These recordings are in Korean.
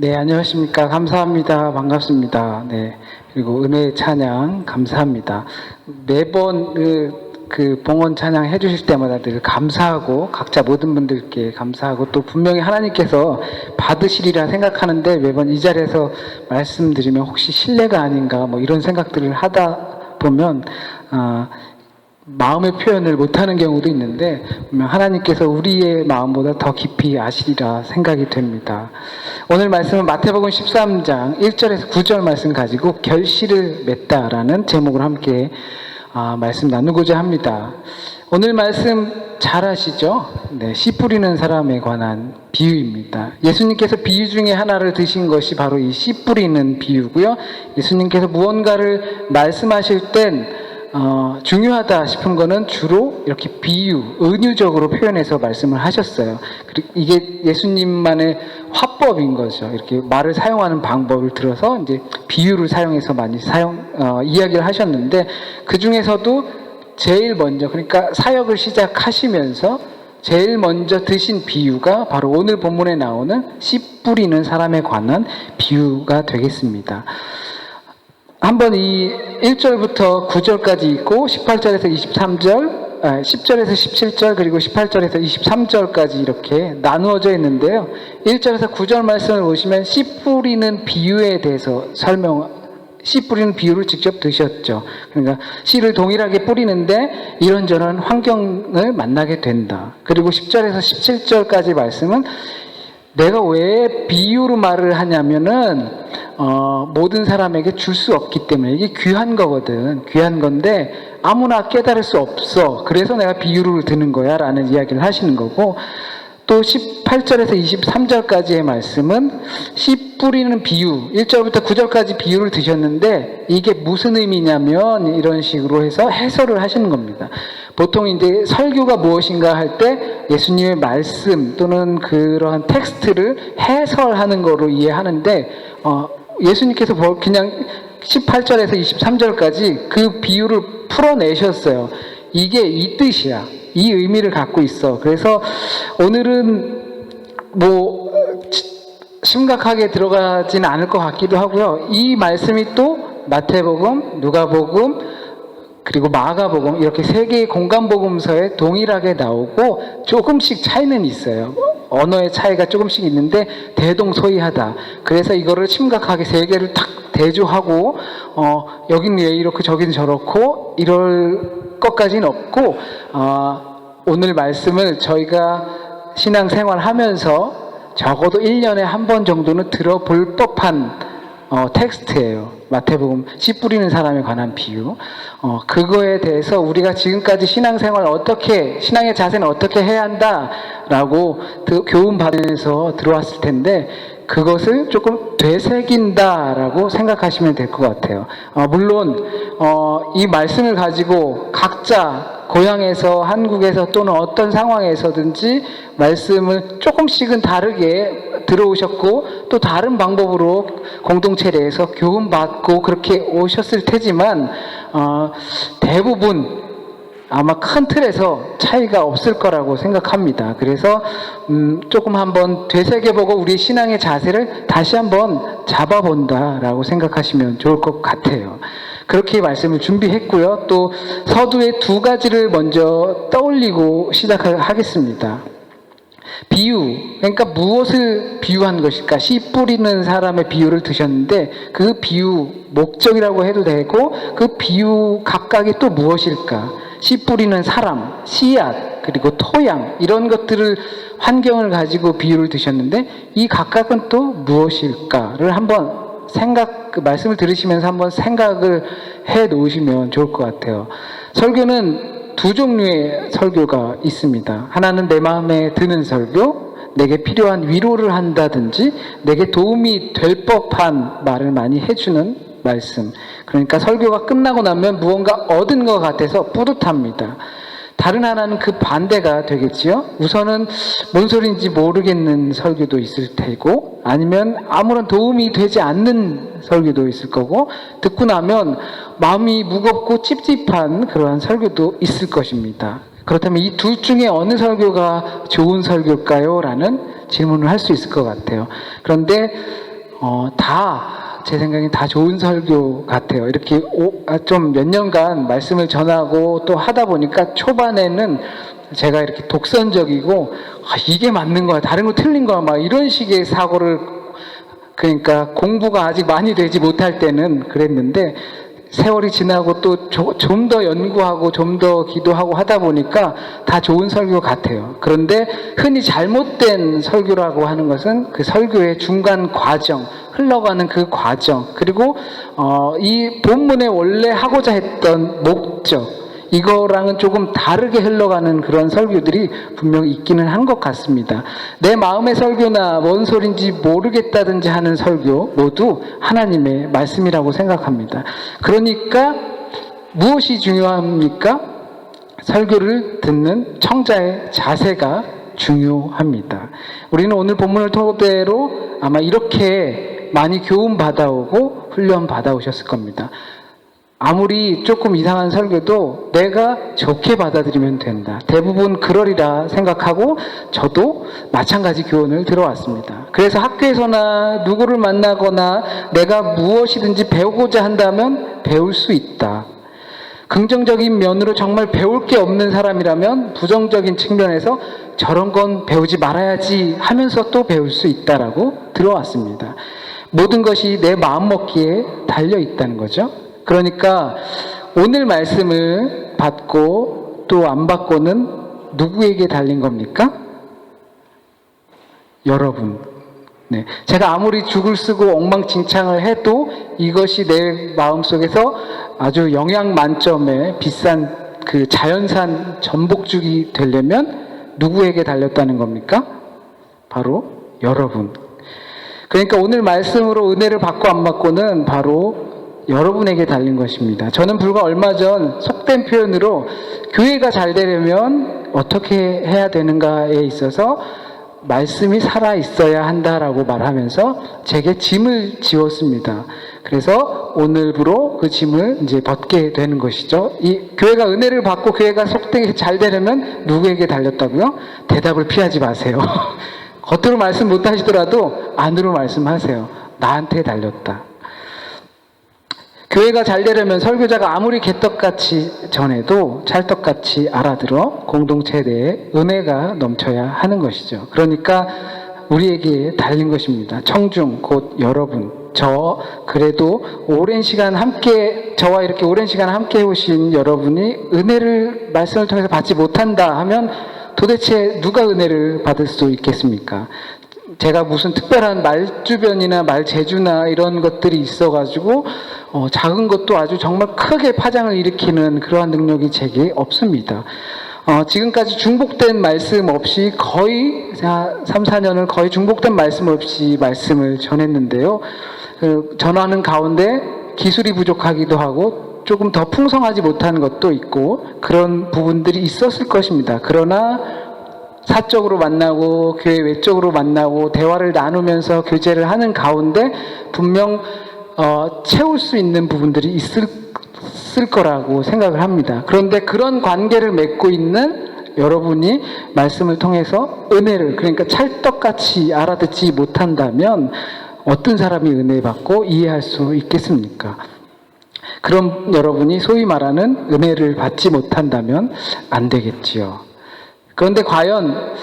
네, 안녕하십니까. 감사합니다. 반갑습니다. 네. 그리고 은혜 찬양 감사합니다. 매번 그 봉헌 찬양 해주실 때마다 늘 감사하고 각자 모든 분들께 감사하고 또 분명히 하나님께서 받으시리라 생각하는데 매번 이 자리에서 말씀드리면 혹시 신뢰가 아닌가 뭐 이런 생각들을 하다 보면 마음의 표현을 못하는 경우도 있는데 하나님께서 우리의 마음보다 더 깊이 아시리라 생각이 됩니다. 오늘 말씀은 마태복음 13장 1절에서 9절 말씀 가지고 결실을 맺다라는 제목으로 함께 말씀 나누고자 합니다. 오늘 말씀 잘 아시죠? 네, 씨 뿌리는 사람에 관한 비유입니다. 예수님께서 비유 중에 하나를 드신 것이 바로 이 씨 뿌리는 비유고요. 예수님께서 무언가를 말씀하실 땐 중요하다 싶은 거는 주로 이렇게 비유, 은유적으로 표현해서 말씀을 하셨어요. 이게 예수님만의 화법인 거죠. 이렇게 말을 사용하는 방법을 들어서 이제 비유를 사용해서 많이 이야기를 하셨는데 그 중에서도 제일 먼저, 그러니까 사역을 시작하시면서 제일 먼저 드신 비유가 바로 오늘 본문에 나오는 씨 뿌리는 사람에 관한 비유가 되겠습니다. 한번 이 1절부터 9절까지 있고 18절에서 23절, 10절에서 17절 그리고 18절에서 23절까지 이렇게 나누어져 있는데요. 1절에서 9절 말씀을 보시면 씨 뿌리는 비유에 대해서 씨 뿌리는 비유를 직접 드셨죠. 그러니까 씨를 동일하게 뿌리는데 이런저런 환경을 만나게 된다. 그리고 10절에서 17절까지 말씀은 내가 왜 비유로 말을 하냐면은 모든 사람에게 줄 수 없기 때문에 이게 귀한 거거든. 귀한 건데 아무나 깨달을 수 없어. 그래서 내가 비유를 드는 거야 라는 이야기를 하시는 거고, 또 18절에서 23절까지의 말씀은 씨 뿌리는 비유, 1절부터 9절까지 비유를 드셨는데 이게 무슨 의미냐면 이런 식으로 해서 해설을 하시는 겁니다. 보통 이제 설교가 무엇인가 할 때 예수님의 말씀 또는 그러한 텍스트를 해설하는 거로 이해하는데 예수님께서 그냥 18절에서 23절까지 그 비유를 풀어내셨어요. 이게 이 뜻이야. 이 의미를 갖고 있어. 그래서 오늘은 뭐 심각하게 들어가지는 않을 것 같기도 하고요. 이 말씀이 또 마태복음, 누가복음, 그리고 마가복음 이렇게 세 개의 공간복음서에 동일하게 나오고 조금씩 차이는 있어요. 언어의 차이가 조금씩 있는데 대동소이하다. 그래서 이거를 심각하게 세 개를 탁 대조하고 여긴 왜 이렇고 저긴 저렇고 이럴 것까지는 없고 오늘 말씀을 저희가 신앙생활 하면서 적어도 1년에 한 번 정도는 들어볼 법한 텍스트예요. 마태복음 씨 뿌리는 사람에 관한 비유. 그거에 대해서 우리가 지금까지 신앙생활 신앙의 자세는 어떻게 해야 한다라고 교훈 받으면서 들어왔을 텐데 그것을 조금 되새긴다라고 생각하시면 될 것 같아요. 물론 이 말씀을 가지고 각자 고향에서, 한국에서 또는 어떤 상황에서든지 말씀을 조금씩은 다르게 들어오셨고 또 다른 방법으로 공동체 내에서 교훈받고 그렇게 오셨을 테지만 대부분 아마 큰 틀에서 차이가 없을 거라고 생각합니다. 그래서 조금 한번 되새겨보고 우리 신앙의 자세를 다시 한번 잡아본다라고 생각하시면 좋을 것 같아요. 그렇게 말씀을 준비했고요. 또 서두에 두 가지를 먼저 떠올리고 시작하겠습니다. 비유, 그러니까 무엇을 비유한 것일까? 씨 뿌리는 사람의 비유를 드셨는데 그 비유 목적이라고 해도 되고 그 비유 각각이 또 무엇일까? 씨 뿌리는 사람, 씨앗, 그리고 토양 이런 것들을 환경을 가지고 비유를 드셨는데 이 각각은 또 무엇일까를 한번 말씀을 들으시면서 한번 생각을 해 놓으시면 좋을 것 같아요. 설교는 두 종류의 설교가 있습니다. 하나는 내 마음에 드는 설교, 내게 필요한 위로를 한다든지 내게 도움이 될 법한 말을 많이 해주는 말씀. 그러니까 설교가 끝나고 나면 무언가 얻은 것 같아서 뿌듯합니다. 다른 하나는 그 반대가 되겠지요. 우선은 뭔 소리인지 모르겠는 설교도 있을 테고 아니면 아무런 도움이 되지 않는 설교도 있을 거고 듣고 나면 마음이 무겁고 찝찝한 그러한 설교도 있을 것입니다. 그렇다면 이 둘 중에 어느 설교가 좋은 설교일까요? 라는 질문을 할 수 있을 것 같아요. 그런데 다 제 생각엔 다 좋은 설교 같아요. 이렇게 좀 몇 년간 말씀을 전하고 또 하다 보니까 초반에는 제가 이렇게 독선적이고 이게 맞는 거야, 다른 거 틀린 거야, 막 이런 식의 사고를, 그러니까 공부가 아직 많이 되지 못할 때는 그랬는데 세월이 지나고 또 좀 더 연구하고 좀 더 기도하고 하다 보니까 다 좋은 설교 같아요. 그런데 흔히 잘못된 설교라고 하는 것은 그 설교의 중간 과정, 흘러가는 그 과정, 그리고 이 본문에 원래 하고자 했던 목적, 이거랑은 조금 다르게 흘러가는 그런 설교들이 분명히 있기는 한 것 같습니다. 내 마음의 설교나 뭔 소린지 모르겠다든지 하는 설교 모두 하나님의 말씀이라고 생각합니다. 그러니까 무엇이 중요합니까? 설교를 듣는 청자의 자세가 중요합니다. 우리는 오늘 본문을 토대로 아마 이렇게 많이 교훈 받아오고 훈련 받아오셨을 겁니다. 아무리 조금 이상한 설교도 내가 좋게 받아들이면 된다. 대부분 그러리라 생각하고 저도 마찬가지 교훈을 들어왔습니다. 그래서 학교에서나 누구를 만나거나 내가 무엇이든지 배우고자 한다면 배울 수 있다. 긍정적인 면으로 정말 배울 게 없는 사람이라면 부정적인 측면에서 저런 건 배우지 말아야지 하면서 또 배울 수 있다라고 들어왔습니다. 모든 것이 내 마음먹기에 달려 있다는 거죠. 그러니까 오늘 말씀을 받고 또 안 받고는 누구에게 달린 겁니까? 여러분. 네. 제가 아무리 죽을 쓰고 엉망진창을 해도 이것이 내 마음속에서 아주 영양 만점의 비싼 그 자연산 전복죽이 되려면 누구에게 달렸다는 겁니까? 바로 여러분. 그러니까 오늘 말씀으로 은혜를 받고 안 받고는 바로 여러분에게 달린 것입니다. 저는 불과 얼마 전 속된 표현으로 교회가 잘 되려면 어떻게 해야 되는가에 있어서 말씀이 살아 있어야 한다라고 말하면서 제게 짐을 지웠습니다. 그래서 오늘부로 그 짐을 이제 벗게 되는 것이죠. 이 교회가 은혜를 받고 교회가 속되게 잘 되려면 누구에게 달렸다고요? 대답을 피하지 마세요. 겉으로 말씀 못 하시더라도 안으로 말씀하세요. 나한테 달렸다. 교회가 잘 되려면 설교자가 아무리 개떡같이 전해도 찰떡같이 알아들어 공동체 내에 은혜가 넘쳐야 하는 것이죠. 그러니까 우리에게 달린 것입니다. 청중 곧 여러분, 그래도 오랜 시간 함께, 저와 이렇게 오랜 시간 함께 해오신 여러분이 은혜를 말씀을 통해서 받지 못한다 하면 도대체 누가 은혜를 받을 수 있겠습니까? 제가 무슨 특별한 말주변이나 말재주나 이런 것들이 있어가지고 작은 것도 아주 정말 크게 파장을 일으키는 그러한 능력이 제게 없습니다. 지금까지 중복된 말씀 없이 거의 3, 4년을 거의 중복된 말씀 없이 말씀을 전했는데요. 전하는 가운데 기술이 부족하기도 하고 조금 더 풍성하지 못한 것도 있고 그런 부분들이 있었을 것입니다. 그러나 사적으로 만나고 교회 외적으로 만나고 대화를 나누면서 교제를 하는 가운데 분명 채울 수 있는 부분들이 있을 거라고 생각을 합니다. 그런데 그런 관계를 맺고 있는 여러분이 말씀을 통해서 은혜를, 그러니까 찰떡같이 알아듣지 못한다면 어떤 사람이 은혜 받고 이해할 수 있겠습니까? 그럼 여러분이 소위 말하는 은혜를 받지 못한다면 안 되겠지요. 그런데 과연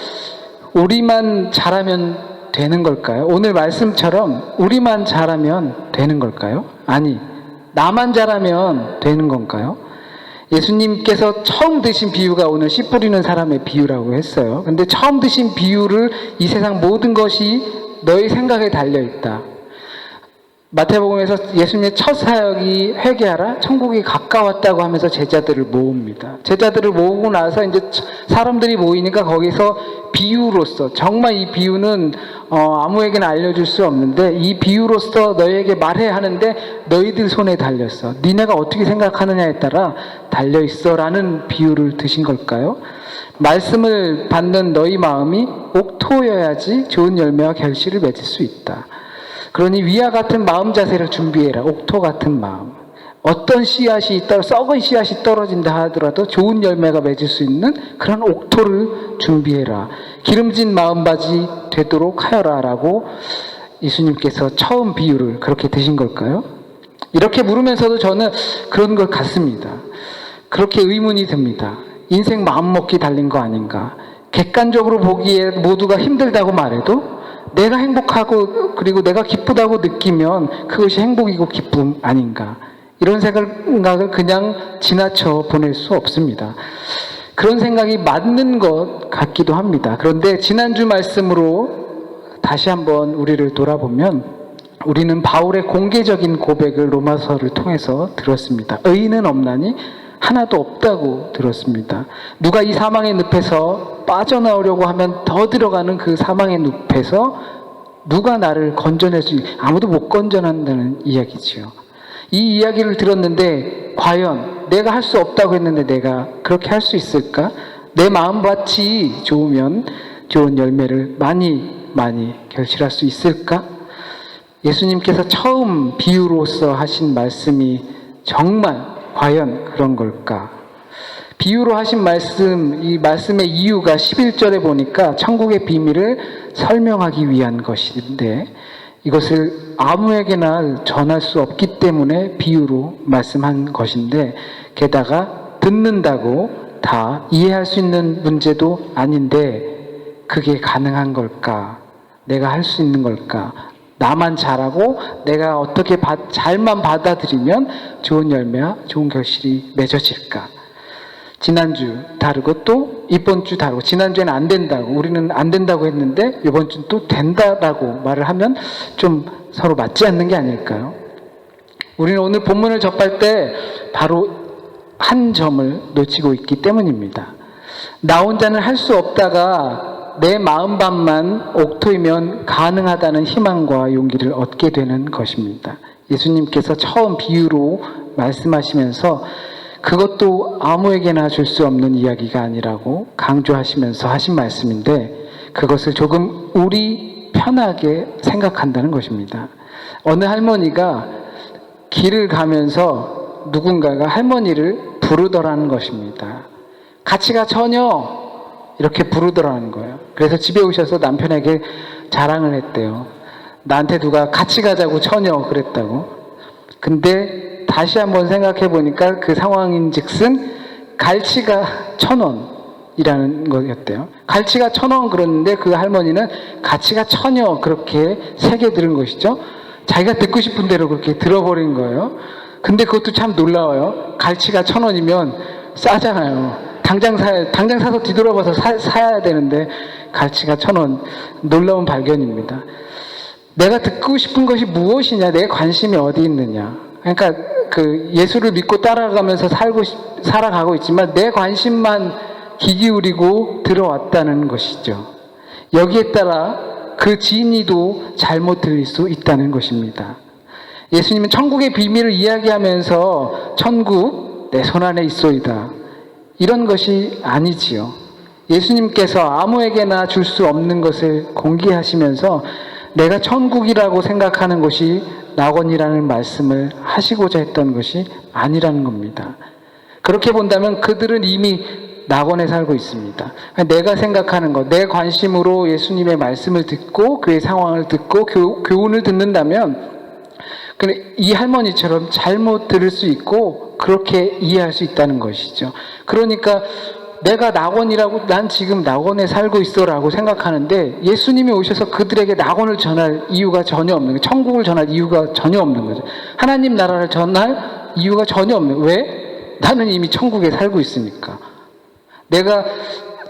우리만 잘하면 되는 걸까요? 오늘 말씀처럼 우리만 잘하면 되는 걸까요? 아니, 나만 잘하면 되는 건가요? 예수님께서 처음 드신 비유가 오늘 씨 뿌리는 사람의 비유라고 했어요. 근데 처음 드신 비유를 이 세상 모든 것이 너의 생각에 달려있다. 마태복음에서 예수님의 첫 사역이 회개하라, 천국이 가까웠다고 하면서 제자들을 모읍니다. 제자들을 모으고 나서 이제 사람들이 모이니까 거기서 비유로서, 정말 이 비유는 아무에게나 알려줄 수 없는데 이 비유로서 너희에게 말해야 하는데 너희들 손에 달렸어. 니네가 어떻게 생각하느냐에 따라 달려있어 라는 비유를 드신 걸까요? 말씀을 받는 너희 마음이 옥토여야지 좋은 열매와 결실을 맺을 수 있다. 그러니 위와 같은 마음 자세를 준비해라. 옥토 같은 마음. 어떤 씨앗이 썩은 씨앗이 떨어진다 하더라도 좋은 열매가 맺을 수 있는 그런 옥토를 준비해라. 기름진 마음바지 되도록 하여라 라고 예수님께서 처음 비유를 그렇게 드신 걸까요? 이렇게 물으면서도 저는 그런 것 같습니다. 그렇게 의문이 듭니다. 인생 마음먹기 달린 거 아닌가? 객관적으로 보기에 모두가 힘들다고 말해도 내가 행복하고 그리고 내가 기쁘다고 느끼면 그것이 행복이고 기쁨 아닌가? 이런 생각을 그냥 지나쳐 보낼 수 없습니다. 그런 생각이 맞는 것 같기도 합니다. 그런데 지난주 말씀으로 다시 한번 우리를 돌아보면 우리는 바울의 공개적인 고백을 로마서를 통해서 들었습니다. 의인은 없나니 하나도 없다고 들었습니다. 누가 이 사망의 늪에서 빠져나오려고 하면 더 들어가는 그 사망의 늪에서 누가 나를 건져낼 수 아무도 못 건져낸다는 이야기지요. 이 이야기를 들었는데 과연 내가 할 수 없다고 했는데 내가 그렇게 할 수 있을까? 내 마음밭이 좋으면 좋은 열매를 많이 결실할 수 있을까? 예수님께서 처음 비유로서 하신 말씀이 정말 과연 그런 걸까? 비유로 하신 말씀, 이 말씀의 이유가 11절에 보니까 천국의 비밀을 설명하기 위한 것인데 이것을 아무에게나 전할 수 없기 때문에 비유로 말씀한 것인데 게다가 듣는다고 다 이해할 수 있는 문제도 아닌데 그게 가능한 걸까? 내가 할 수 있는 걸까? 나만 잘하고 내가 어떻게 잘만 받아들이면 좋은 열매와 좋은 결실이 맺어질까? 지난주 다르고 또 이번 주 다르고 지난주에는 안 된다고 우리는 안 된다고 했는데 이번 주는 또 된다라고 말을 하면 좀 서로 맞지 않는 게 아닐까요? 우리는 오늘 본문을 접할 때 바로 한 점을 놓치고 있기 때문입니다. 나 혼자는 할 수 없다가 내 마음밭만 옥토이면 가능하다는 희망과 용기를 얻게 되는 것입니다. 예수님께서 처음 비유로 말씀하시면서 그것도 아무에게나 줄 수 없는 이야기가 아니라고 강조하시면서 하신 말씀인데 그것을 조금 우리 편하게 생각한다는 것입니다. 어느 할머니가 길을 가면서 누군가가 할머니를 부르더라는 것입니다. 같이 가 처녀 이렇게 부르더라는 거예요. 그래서 집에 오셔서 남편에게 자랑을 했대요. 나한테 누가 같이 가자고 처녀 그랬다고. 근데 다시 한번 생각해 보니까 그 상황인즉슨 갈치가 1,000원이라는 거였대요. 갈치가 1,000원 그랬는데 그 할머니는 가치가 처녀 그렇게 세게 들은 것이죠. 자기가 듣고 싶은 대로 그렇게 들어버린 거예요. 근데 그것도 참 놀라워요. 갈치가 1,000원이면 싸잖아요. 당장 사서 뒤돌아봐서 사야 되는데 갈치가 1,000원. 놀라운 발견입니다. 내가 듣고 싶은 것이 무엇이냐, 내 관심이 어디 있느냐. 그러니까 그 예수를 믿고 따라가면서 살아가고 있지만 내 관심만 귀 기울이고 들어왔다는 것이죠. 여기에 따라 그 진의도 잘못 들릴 수 있다는 것입니다. 예수님은 천국의 비밀을 이야기하면서 천국 내 손 안에 있소이다. 이런 것이 아니지요. 예수님께서 아무에게나 줄 수 없는 것을 공개하시면서 내가 천국이라고 생각하는 것이 낙원이라는 말씀을 하시고자 했던 것이 아니라는 겁니다. 그렇게 본다면 그들은 이미 낙원에 살고 있습니다. 내가 생각하는 것, 내 관심으로 예수님의 말씀을 듣고 그의 상황을 듣고 교훈을 듣는다면 이 할머니처럼 잘못 들을 수 있고 그렇게 이해할 수 있다는 것이죠. 그러니까 내가 낙원이라고 난 지금 낙원에 살고 있어라고 생각하는데 예수님이 오셔서 그들에게 낙원을 전할 이유가 전혀 없는 거예요. 천국을 전할 이유가 전혀 없는 거죠. 하나님 나라를 전할 이유가 전혀 없는 거예요. 왜? 나는 이미 천국에 살고 있으니까. 내가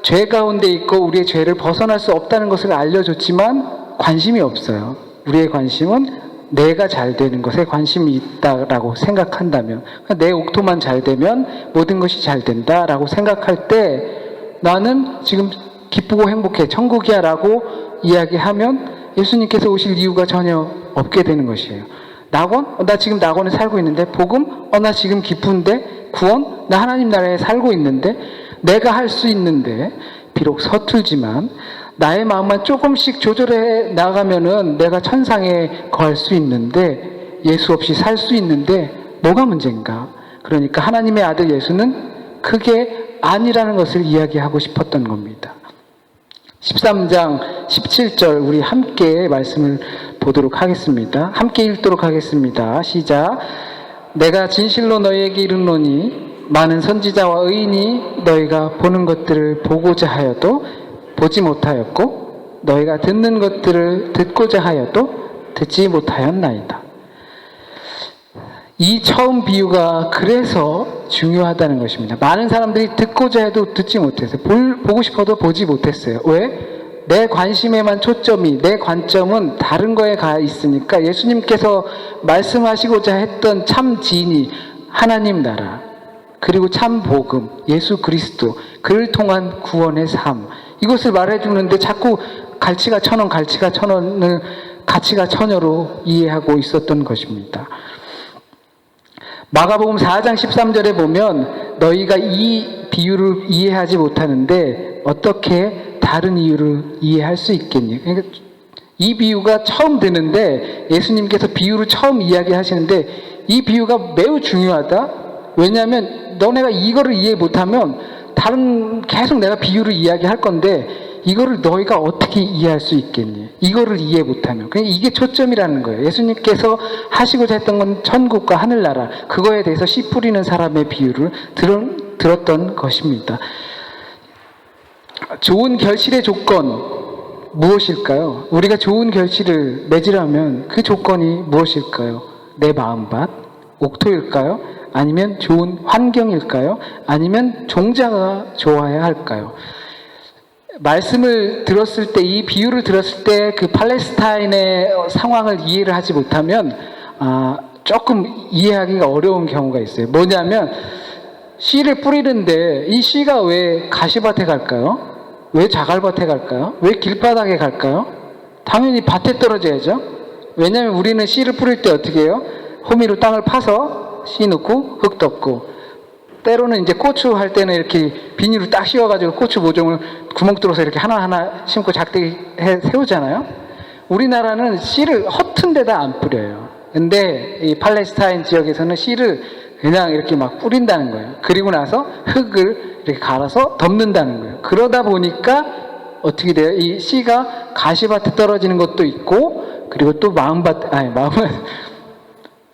죄 가운데 있고 우리의 죄를 벗어날 수 없다는 것을 알려줬지만 관심이 없어요. 우리의 관심은 내가 잘 되는 것에 관심이 있다라고 생각한다면, 내 옥토만 잘 되면 모든 것이 잘 된다라고 생각할 때 나는 지금 기쁘고 행복해 천국이야 라고 이야기하면 예수님께서 오실 이유가 전혀 없게 되는 것이에요. 낙원? 나 지금 낙원에 살고 있는데. 복음? 나 지금 기쁜데. 구원? 나 하나님 나라에 살고 있는데. 내가 할 수 있는데. 비록 서툴지만 나의 마음만 조금씩 조절해 나가면은 내가 천상에 거할 수 있는데, 예수 없이 살 수 있는데 뭐가 문제인가? 그러니까 하나님의 아들 예수는 그게 아니라는 것을 이야기하고 싶었던 겁니다. 13장 17절 우리 함께 말씀을 보도록 하겠습니다. 함께 읽도록 하겠습니다. 시작. 내가 진실로 너희에게 이르노니 많은 선지자와 의인이 너희가 보는 것들을 보고자 하여도 보지 못하였고 너희가 듣는 것들을 듣고자 하여도 듣지 못하였나이다. 이 처음 비유가 그래서 중요하다는 것입니다. 많은 사람들이 듣고자 해도 듣지 못했어요. 보고 싶어도 보지 못했어요. 왜? 내 관심에만 초점이, 내 관점은 다른 거에 가 있으니까 예수님께서 말씀하시고자 했던 참 진리, 하나님 나라, 그리고 참 복음, 예수 그리스도, 그를 통한 구원의 삶, 이것을 말해주는데 자꾸 갈치가 천원, 갈치가 천원을 가치가 천여로 이해하고 있었던 것입니다. 마가복음 4장 13절에 보면 너희가 이 비유를 이해하지 못하는데 어떻게 다른 이유를 이해할 수 있겠니? 그러니까 이 비유가 처음 듣는데 예수님께서 비유를 처음 이야기하시는데 이 비유가 매우 중요하다. 왜냐하면 너네가 이거를 이해 못하면 다른 계속 내가 비유를 이야기할 건데 이거를 너희가 어떻게 이해할 수 있겠니? 이거를 이해 못하면. 그러니까 이게 초점이라는 거예요. 예수님께서 하시고자 했던 건 천국과 하늘나라, 그거에 대해서 씨 뿌리는 사람의 비유를 들었던 것입니다. 좋은 결실의 조건 무엇일까요? 우리가 좋은 결실을 맺으려면 그 조건이 무엇일까요? 내 마음밭, 옥토일까요? 아니면 좋은 환경일까요? 아니면 종자가 좋아야 할까요? 말씀을 들었을 때, 이 비유를 들었을 때 그 팔레스타인의 상황을 이해를 하지 못하면 조금 이해하기가 어려운 경우가 있어요. 뭐냐면 씨를 뿌리는데 이 씨가 왜 가시밭에 갈까요? 왜 자갈밭에 갈까요? 왜 길바닥에 갈까요? 당연히 밭에 떨어져야죠. 왜냐하면 우리는 씨를 뿌릴 때 어떻게 해요? 호미로 땅을 파서 씨 넣고 흙 덮고, 때로는 이제 고추 할 때는 이렇게 비닐로 딱 씌워가지고 고추 모종을 구멍 뚫어서 이렇게 하나하나 심고 작대기 세우잖아요. 우리나라는 씨를 허튼 데다 안 뿌려요. 근데 이 팔레스타인 지역에서는 씨를 그냥 이렇게 막 뿌린다는 거예요. 그리고 나서 흙을 이렇게 갈아서 덮는다는 거예요. 그러다 보니까 어떻게 돼요? 이 씨가 가시밭에 떨어지는 것도 있고, 그리고 또 마음은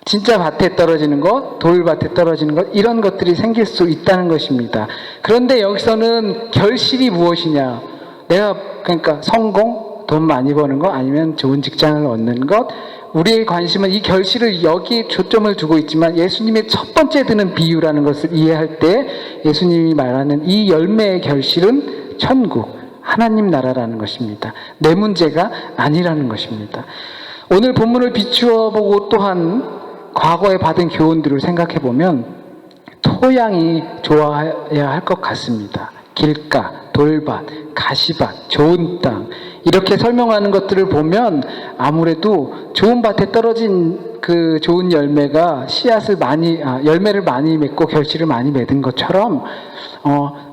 진짜 밭에 떨어지는 것, 돌밭에 떨어지는 것, 이런 것들이 생길 수 있다는 것입니다. 그런데 여기서는 결실이 무엇이냐? 내가 그러니까 성공, 돈 많이 버는 것, 아니면 좋은 직장을 얻는 것, 우리의 관심은 이 결실을 여기에 초점을 두고 있지만 예수님의 첫 번째 드는 비유라는 것을 이해할 때 예수님이 말하는 이 열매의 결실은 천국, 하나님 나라라는 것입니다. 내 문제가 아니라는 것입니다. 오늘 본문을 비추어 보고 또한 과거에 받은 교훈들을 생각해 보면 토양이 좋아야 할 것 같습니다. 길가, 돌밭, 가시밭, 좋은 땅, 이렇게 설명하는 것들을 보면 아무래도 좋은 밭에 떨어진 그 좋은 열매가 열매를 많이 맺고 결실을 많이 맺은 것처럼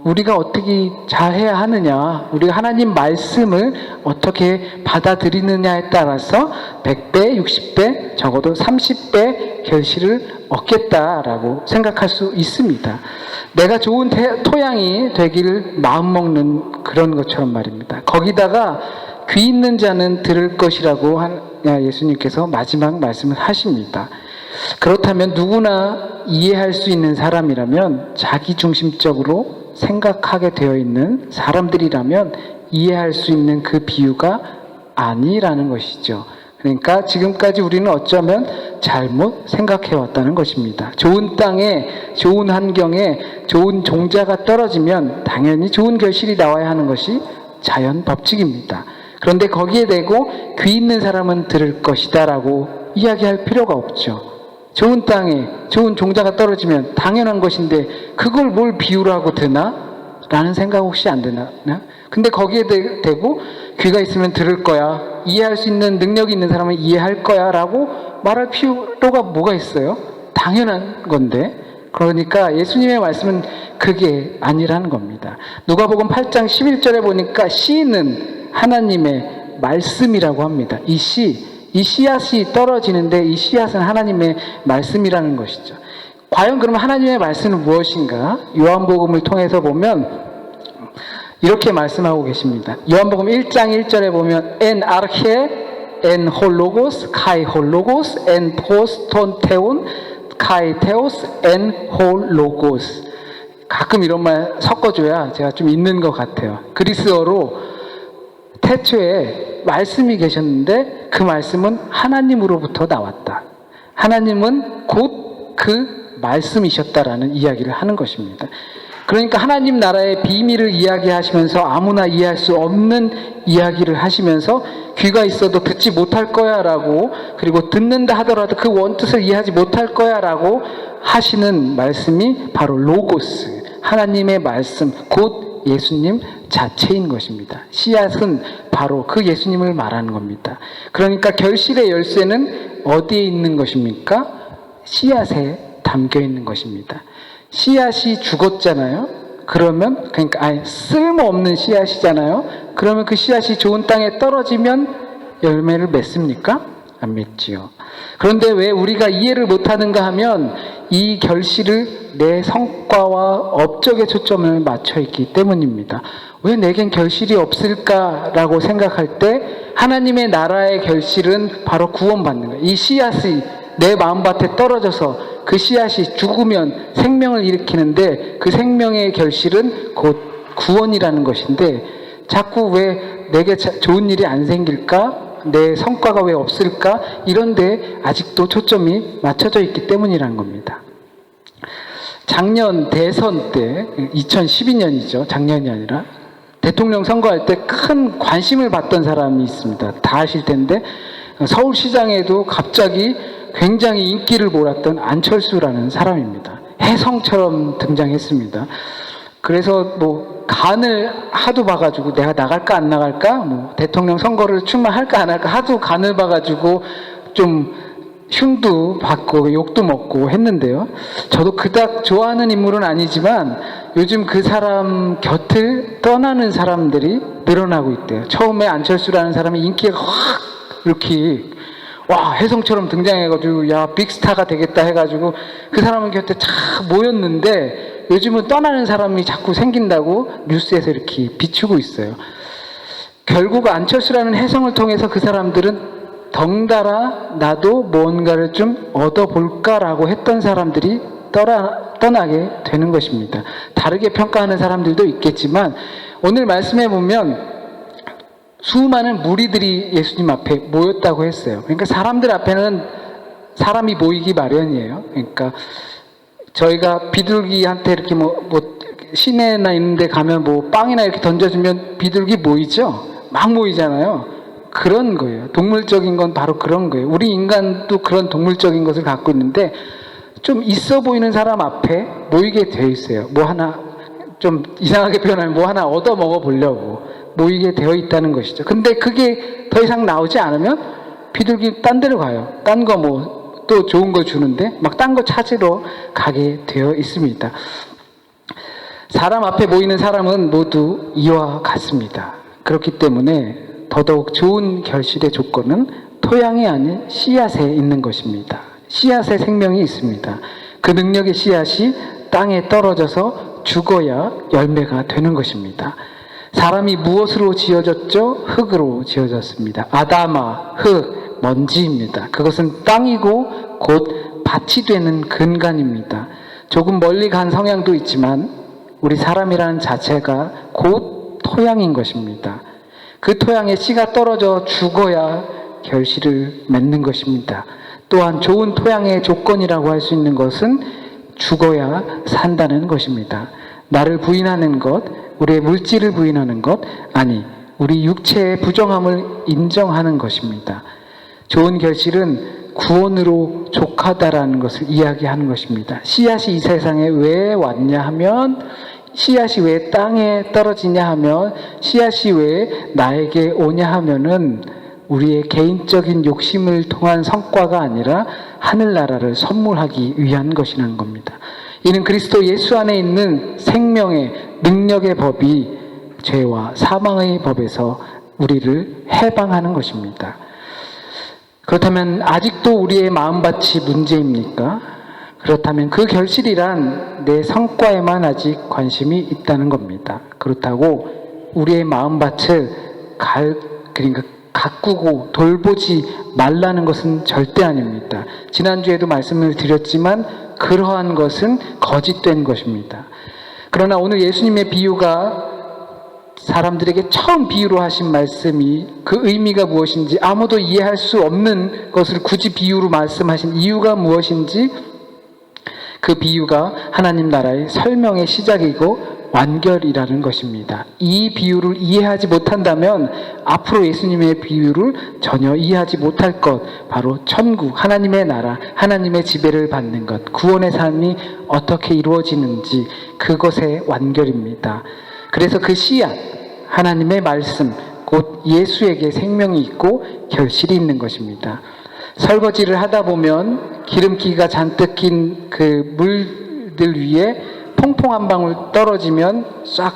우리가 어떻게 잘해야 하느냐, 우리가 하나님 말씀을 어떻게 받아들이느냐에 따라서 100배, 60배, 적어도 30배 결실을 얻겠다라고 생각할 수 있습니다. 내가 좋은 토양이 되기를 마음먹는 그런 것처럼 말입니다. 거기다가 귀 있는 자는 들을 것이라고 예수님께서 마지막 말씀을 하십니다. 그렇다면 누구나 이해할 수 있는 사람이라면, 자기중심적으로 생각하게 되어 있는 사람들이라면 이해할 수 있는 그 비유가 아니라는 것이죠. 그러니까 지금까지 우리는 어쩌면 잘못 생각해 왔다는 것입니다. 좋은 땅에, 좋은 환경에 좋은 종자가 떨어지면 당연히 좋은 결실이 나와야 하는 것이 자연 법칙입니다. 그런데 거기에 대고 귀 있는 사람은 들을 것이다 라고 이야기할 필요가 없죠. 좋은 땅에 좋은 종자가 떨어지면 당연한 것인데 그걸 뭘 비유로 하고 드나? 라는 생각 혹시 안 드나? 근데 거기에 대고 귀가 있으면 들을 거야, 이해할 수 있는 능력이 있는 사람은 이해할 거야 라고 말할 필요가 뭐가 있어요? 당연한 건데. 그러니까 예수님의 말씀은 그게 아니라는 겁니다. 누가복음 8장 11절에 보니까 씨는 하나님의 말씀이라고 합니다. 이 씨앗이 떨어지는데 이 씨앗은 하나님의 말씀이라는 것이죠. 과연 그러면 하나님의 말씀은 무엇인가? 요한복음을 통해서 보면 이렇게 말씀하고 계십니다. 요한복음 1장 1절에 보면 en arche, en hologos, kai hologos, en poston theon, kai theos, en hologos. 가끔 이런 말 섞어줘야 제가 좀 있는 것 같아요. 그리스어로 태초에 말씀이 계셨는데 그 말씀은 하나님으로부터 나왔다. 하나님은 곧 그 말씀이셨다라는 이야기를 하는 것입니다. 그러니까 하나님 나라의 비밀을 이야기하시면서 아무나 이해할 수 없는 이야기를 하시면서 귀가 있어도 듣지 못할 거야 라고, 그리고 듣는다 하더라도 그 원뜻을 이해하지 못할 거야 라고 하시는 말씀이 바로 로고스, 하나님의 말씀, 곧 예수님 자체인 것입니다. 씨앗은 바로 그 예수님을 말하는 겁니다. 그러니까 결실의 열쇠는 어디에 있는 것입니까? 씨앗에 담겨 있는 것입니다. 씨앗이 죽었잖아요. 그러면 그러니까 쓸모없는 씨앗이잖아요. 그러면 그 씨앗이 좋은 땅에 떨어지면 열매를 맺습니까? 안 맺지요. 그런데 왜 우리가 이해를 못하는가 하면 이 결실을 내 성과와 업적에 초점을 맞춰 있기 때문입니다. 왜 내겐 결실이 없을까라고 생각할 때 하나님의 나라의 결실은 바로 구원받는 거예요. 이 씨앗이 내 마음밭에 떨어져서 그 씨앗이 죽으면 생명을 일으키는데 그 생명의 결실은 곧 구원이라는 것인데 자꾸 왜 내게 좋은 일이 안 생길까? 내 성과가 왜 없을까? 이런데 아직도 초점이 맞춰져 있기 때문이라는 겁니다. 작년 대선 때 2012년이죠. 작년이 아니라 대통령 선거할 때 큰 관심을 받던 사람이 있습니다. 다 아실 텐데 서울시장에도 갑자기 굉장히 인기를 몰았던 안철수라는 사람입니다. 혜성처럼 등장했습니다. 그래서 뭐 간을 하도 봐가지고 내가 나갈까 안 나갈까, 뭐 대통령 선거를 출마할까 안 할까 하도 간을 봐가지고 좀 흉도 받고 욕도 먹고 했는데요. 저도 그닥 좋아하는 인물은 아니지만 요즘 그 사람 곁을 떠나는 사람들이 늘어나고 있대요. 처음에 안철수라는 사람이 인기가 확 이렇게 와 혜성처럼 등장해가지고 야 빅스타가 되겠다 해가지고 그 사람 곁에 쫙 모였는데 요즘은 떠나는 사람이 자꾸 생긴다고 뉴스에서 이렇게 비추고 있어요. 결국 안철수라는 혜성을 통해서 그 사람들은 덩달아 나도 뭔가를 좀 얻어볼까라고 했던 사람들이 떠나게 되는 것입니다. 다르게 평가하는 사람들도 있겠지만 오늘 말씀해 보면 수많은 무리들이 예수님 앞에 모였다고 했어요. 그러니까 사람들 앞에는 사람이 모이기 마련이에요. 그러니까 저희가 비둘기한테 이렇게 뭐 시내나 있는 데 가면 뭐 빵이나 이렇게 던져주면 비둘기 모이죠? 막 모이잖아요. 그런 거예요. 동물적인 건 바로 그런 거예요. 우리 인간도 그런 동물적인 것을 갖고 있는데 좀 있어 보이는 사람 앞에 모이게 돼 있어요. 뭐 하나 좀 이상하게 표현하면 뭐 하나 얻어 먹어 보려고 모이게 되어 있다는 것이죠. 근데 그게 더 이상 나오지 않으면 비둘기 딴 데로 가요. 딴 거 뭐 또 좋은 거 주는데 막 딴 거 찾으러 가게 되어 있습니다. 사람 앞에 모이는 사람은 모두 이와 같습니다. 그렇기 때문에 더더욱 좋은 결실의 조건은 토양이 아닌 씨앗에 있는 것입니다. 씨앗에 생명이 있습니다. 그 능력의 씨앗이 땅에 떨어져서 죽어야 열매가 되는 것입니다. 사람이 무엇으로 지어졌죠? 흙으로 지어졌습니다. 아담아, 흙, 먼지입니다. 그것은 땅이고 곧 밭이 되는 근간입니다. 조금 멀리 간 성향도 있지만 우리 사람이라는 자체가 곧 토양인 것입니다. 그 토양에 씨가 떨어져 죽어야 결실을 맺는 것입니다. 또한 좋은 토양의 조건이라고 할 수 있는 것은 죽어야 산다는 것입니다. 나를 부인하는 것, 우리의 물질을 부인하는 것, 아니 우리 육체의 부정함을 인정하는 것입니다. 좋은 결실은 구원으로 족하다라는 것을 이야기하는 것입니다. 씨앗이 이 세상에 왜 왔냐 하면, 씨앗이 왜 땅에 떨어지냐 하면, 씨앗이 왜 나에게 오냐 하면은 우리의 개인적인 욕심을 통한 성과가 아니라 하늘나라를 선물하기 위한 것이라는 겁니다. 이는 그리스도 예수 안에 있는 생명의 능력의 법이 죄와 사망의 법에서 우리를 해방하는 것입니다. 그렇다면 아직도 우리의 마음밭이 문제입니까? 그렇다면 그 결실이란 내 성과에만 아직 관심이 있다는 겁니다. 그렇다고 우리의 마음밭을 그러니까 가꾸고 돌보지 말라는 것은 절대 아닙니다. 지난주에도 말씀을 드렸지만 그러한 것은 거짓된 것입니다. 그러나 오늘 예수님의 비유가 사람들에게 처음 비유로 하신 말씀이 그 의미가 무엇인지, 아무도 이해할 수 없는 것을 굳이 비유로 말씀하신 이유가 무엇인지, 그 비유가 하나님 나라의 설명의 시작이고 완결이라는 것입니다. 이 비유를 이해하지 못한다면 앞으로 예수님의 비유를 전혀 이해하지 못할 것, 바로 천국, 하나님의 나라, 하나님의 지배를 받는 것, 구원의 삶이 어떻게 이루어지는지, 그것의 완결입니다. 그래서 그 씨앗, 하나님의 말씀, 곧 예수에게 생명이 있고 결실이 있는 것입니다. 설거지를 하다 보면 기름기가 잔뜩 낀 그 물들 위에 퐁퐁 한 방울 떨어지면 쫙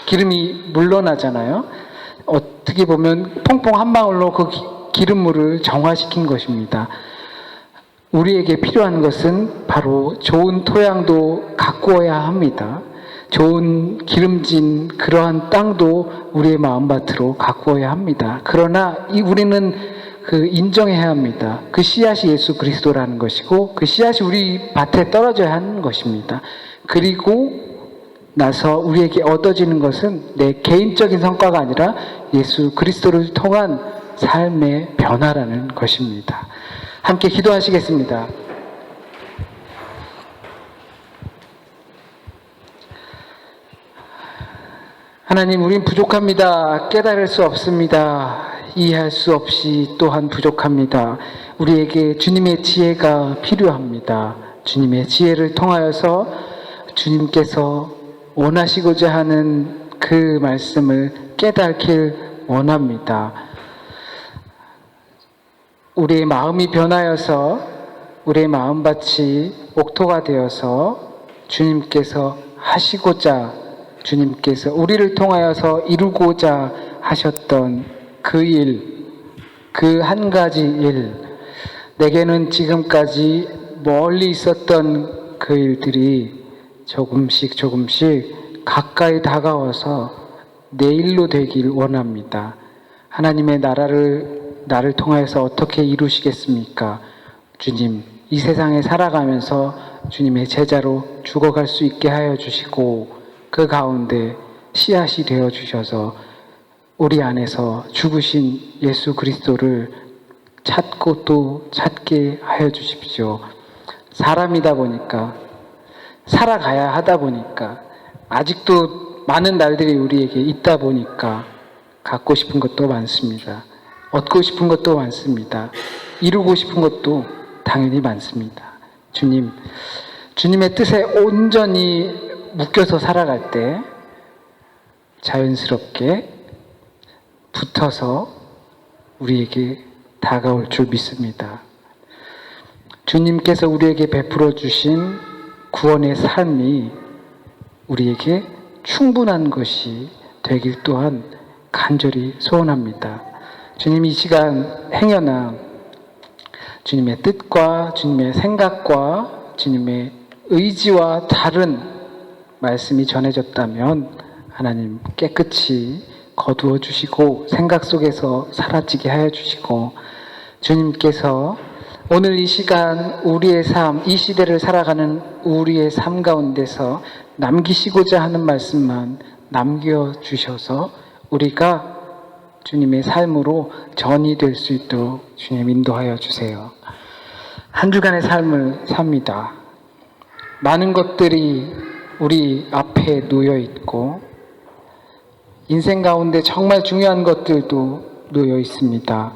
기름이 물러나잖아요. 어떻게 보면 퐁퐁 한 방울로 그 기름물을 정화시킨 것입니다. 우리에게 필요한 것은 바로 좋은 토양도 가꾸어야 합니다. 좋은 기름진 그러한 땅도 우리의 마음밭으로 가꾸어야 합니다. 그러나 우리는 인정해야 합니다. 그 씨앗이 예수 그리스도라는 것이고 그 씨앗이 우리 밭에 떨어져야 하는 것입니다. 그리고 나서 우리에게 얻어지는 것은 내 개인적인 성과가 아니라 예수 그리스도를 통한 삶의 변화라는 것입니다. 함께 기도하시겠습니다. 하나님, 우린 부족합니다. 깨달을 수 없습니다. 이해할 수 없이 또한 부족합니다. 우리에게 주님의 지혜가 필요합니다. 주님의 지혜를 통하여서 주님께서 원하시고자 하는 그 말씀을 깨닫길 원합니다. 우리의 마음이 변하여서 우리의 마음밭이 옥토가 되어서 주님께서 하시고자, 주님께서 우리를 통하여서 이루고자 하셨던 그 일, 그 한 가지 일, 내게는 지금까지 멀리 있었던 그 일들이 조금씩 가까이 다가와서 내 일로 되길 원합니다. 하나님의 나를 통하여서 어떻게 이루시겠습니까? 주님, 이 세상에 살아가면서 주님의 제자로 죽어갈 수 있게 하여 주시고 그 가운데 씨앗이 되어 주셔서 우리 안에서 죽으신 예수 그리스도를 찾고 또 찾게 하여 주십시오. 사람이다 보니까, 살아가야 하다 보니까, 아직도 많은 날들이 우리에게 있다 보니까 갖고 싶은 것도 많습니다. 얻고 싶은 것도 많습니다. 이루고 싶은 것도 당연히 많습니다. 주님, 주님의 뜻에 온전히 묶여서 살아갈 때 자연스럽게 붙어서 우리에게 다가올 줄 믿습니다. 주님께서 우리에게 베풀어 주신 구원의 삶이 우리에게 충분한 것이 되길 또한 간절히 소원합니다. 주님, 이 시간 행여나 주님의 뜻과 주님의 생각과 주님의 의지와 다른 말씀이 전해졌다면 하나님 깨끗이 거두어 주시고 생각 속에서 사라지게 하여 주시고, 주님께서 오늘 이 시간 우리의 삶, 이 시대를 살아가는 우리의 삶 가운데서 남기시고자 하는 말씀만 남겨주셔서 우리가 주님의 삶으로 전이 될 수 있도록 주님 인도하여 주세요. 한 주간의 삶을 삽니다. 많은 것들이 우리 앞에 놓여 있고 인생 가운데 정말 중요한 것들도 놓여 있습니다.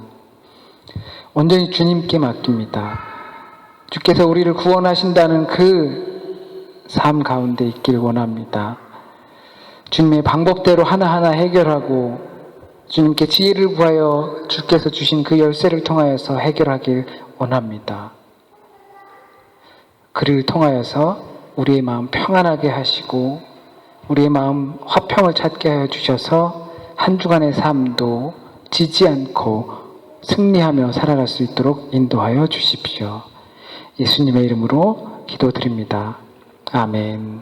온전히 주님께 맡깁니다. 주께서 우리를 구원하신다는 그 삶 가운데 있길 원합니다. 주님의 방법대로 하나하나 해결하고 주님께 지혜를 구하여 주께서 주신 그 열쇠를 통하여서 해결하길 원합니다. 그를 통하여서 우리의 마음 평안하게 하시고 우리의 마음 화평을 찾게 하여 주셔서 한 주간의 삶도 지지 않고 승리하며 살아갈 수 있도록 인도하여 주십시오. 예수님의 이름으로 기도드립니다. 아멘.